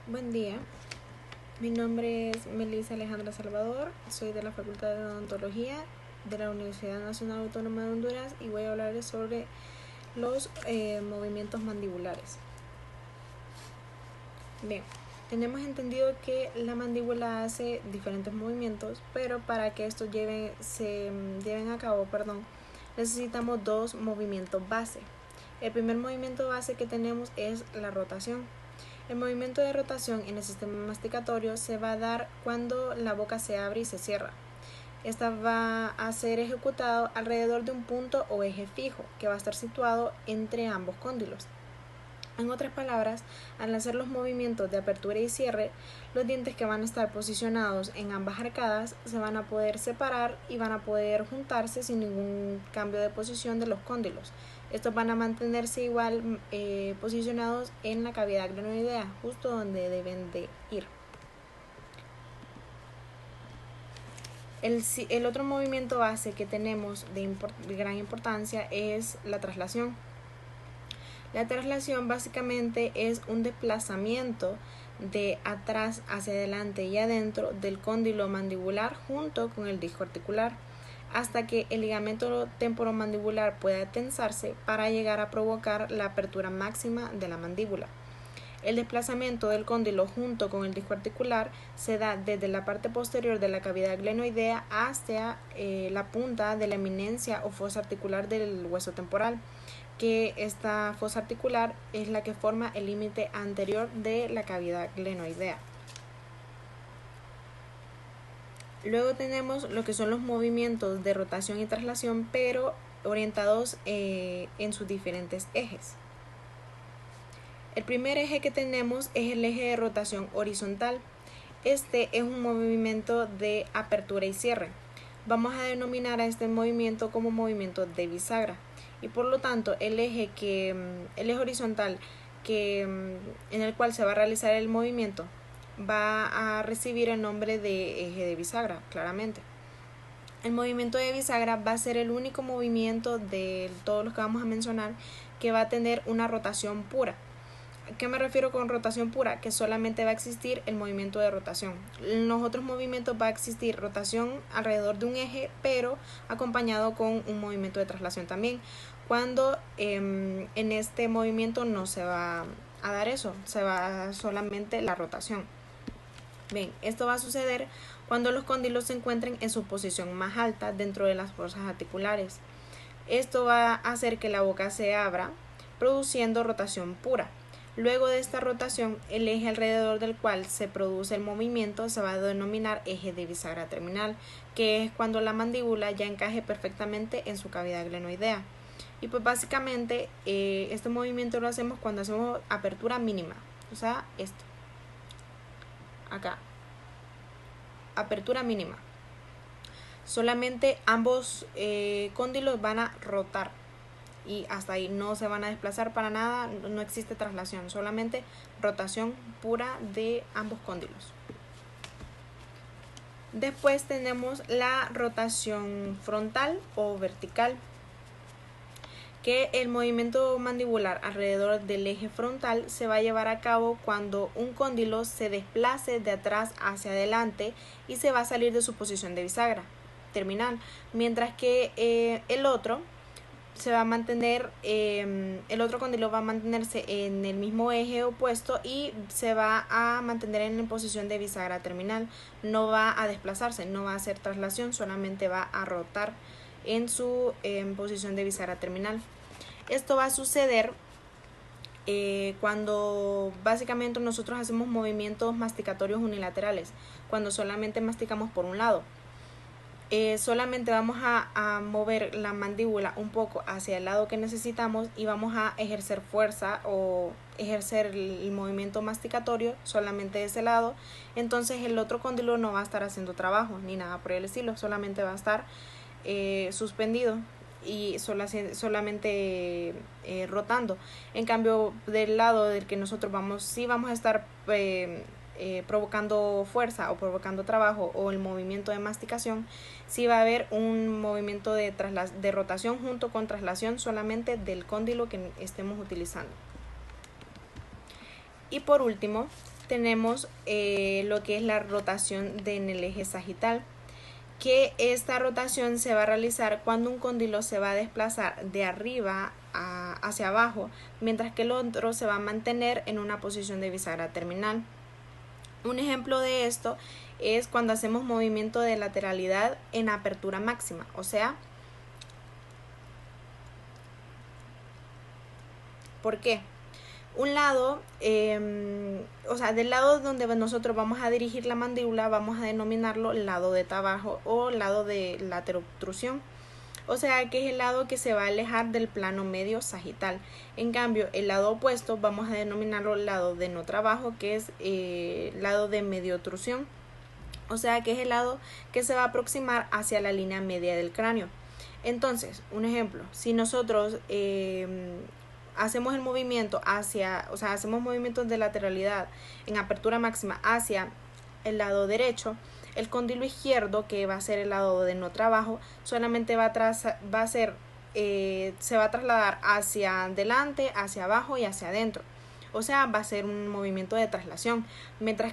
Buen día, mi nombre es Melissa Alejandra Salvador, soy de la Facultad de Odontología de la Universidad Nacional Autónoma de Honduras y voy a hablarles sobre los movimientos mandibulares. Bien, tenemos entendido que la mandíbula hace diferentes movimientos, pero para que estos se lleven a cabo, necesitamos dos movimientos base. El primer movimiento base que tenemos es la rotación. El movimiento de rotación en el sistema masticatorio se va a dar cuando la boca se abre y se cierra. Esta va a ser ejecutado alrededor de un punto o eje fijo que va a estar situado entre ambos cóndilos. En otras palabras, al hacer los movimientos de apertura y cierre, los dientes que van a estar posicionados en ambas arcadas se van a poder separar y van a poder juntarse sin ningún cambio de posición de los cóndilos. Estos van a mantenerse igual posicionados en la cavidad glenoidea, justo donde deben de ir. El otro movimiento base que tenemos de gran importancia es la traslación. La traslación básicamente es un desplazamiento de atrás hacia adelante y adentro del cóndilo mandibular junto con el disco articular hasta que el ligamento temporomandibular pueda tensarse para llegar a provocar la apertura máxima de la mandíbula. El desplazamiento del cóndilo junto con el disco articular se da desde la parte posterior de la cavidad glenoidea hacia la punta de la eminencia o fosa articular del hueso temporal, que esta fosa articular es la que forma el límite anterior de la cavidad glenoidea. Luego tenemos lo que son los movimientos de rotación y traslación, pero orientados en sus diferentes ejes. El primer eje que tenemos es el eje de rotación horizontal. Este es un movimiento de apertura y cierre. Vamos a denominar a este movimiento como movimiento de bisagra. Y por lo tanto, el eje horizontal en el cual se va a realizar el movimiento va a recibir el nombre de eje de bisagra, claramente. El movimiento de bisagra va a ser el único movimiento de todos los que vamos a mencionar que va a tener una rotación pura. ¿A qué me refiero con rotación pura? Que solamente va a existir el movimiento de rotación. En los otros movimientos va a existir rotación alrededor de un eje, pero acompañado con un movimiento de traslación también. Cuando en este movimiento no se va a dar eso, se va a dar solamente la rotación. Bien, esto va a suceder cuando los cóndilos se encuentren en su posición más alta dentro de las fosas articulares. Esto va a hacer que la boca se abra, produciendo rotación pura. Luego de esta rotación, el eje alrededor del cual se produce el movimiento se va a denominar eje de bisagra terminal, que es cuando la mandíbula ya encaje perfectamente en su cavidad glenoidea. Y pues básicamente este movimiento lo hacemos cuando hacemos apertura mínima, o sea, esto. Acá. Apertura mínima. Solamente ambos cóndilos van a rotar. Y hasta ahí no se van a desplazar para nada, no existe traslación, solamente rotación pura de ambos cóndilos. Después tenemos la rotación frontal o vertical, que el movimiento mandibular alrededor del eje frontal se va a llevar a cabo cuando un cóndilo se desplace de atrás hacia adelante y se va a salir de su posición de bisagra terminal, mientras que el otro se va a mantener, el otro cóndilo va a mantenerse en el mismo eje opuesto y se va a mantener en posición de bisagra terminal. No va a desplazarse, no va a hacer traslación, solamente va a rotar en su posición de bisagra terminal. Esto va a suceder cuando básicamente nosotros hacemos movimientos masticatorios unilaterales, cuando solamente masticamos por un lado. Solamente vamos a mover la mandíbula un poco hacia el lado que necesitamos y vamos a ejercer fuerza o ejercer el movimiento masticatorio solamente de ese lado. Entonces el otro cóndilo no va a estar haciendo trabajo ni nada por el estilo, solamente va a estar suspendido y solamente rotando. En cambio, del lado del que nosotros vamos a estar provocando fuerza o provocando trabajo o el movimiento de masticación, sí va a haber un movimiento de rotación junto con traslación solamente del cóndilo que estemos utilizando. Y por último tenemos lo que es la rotación en el eje sagital, que esta rotación se va a realizar cuando un cóndilo se va a desplazar de arriba hacia abajo, mientras que el otro se va a mantener en una posición de bisagra terminal. Un ejemplo de esto es cuando hacemos movimiento de lateralidad en apertura máxima, o sea, ¿por qué? Un lado, del lado donde nosotros vamos a dirigir la mandíbula, vamos a denominarlo lado de trabajo o lado de laterobtrusión. O sea que es el lado que se va a alejar del plano medio sagital. En cambio, el lado opuesto vamos a denominarlo lado de no trabajo, que es lado de mediotrusión. O sea que es el lado que se va a aproximar hacia la línea media del cráneo. Entonces, un ejemplo, si nosotros hacemos el movimiento hacemos movimientos de lateralidad en apertura máxima hacia el lado derecho, el cóndilo izquierdo, que va a ser el lado de no trabajo, solamente se va a trasladar hacia adelante, hacia abajo y hacia adentro. O sea, va a ser un movimiento de traslación, mientras que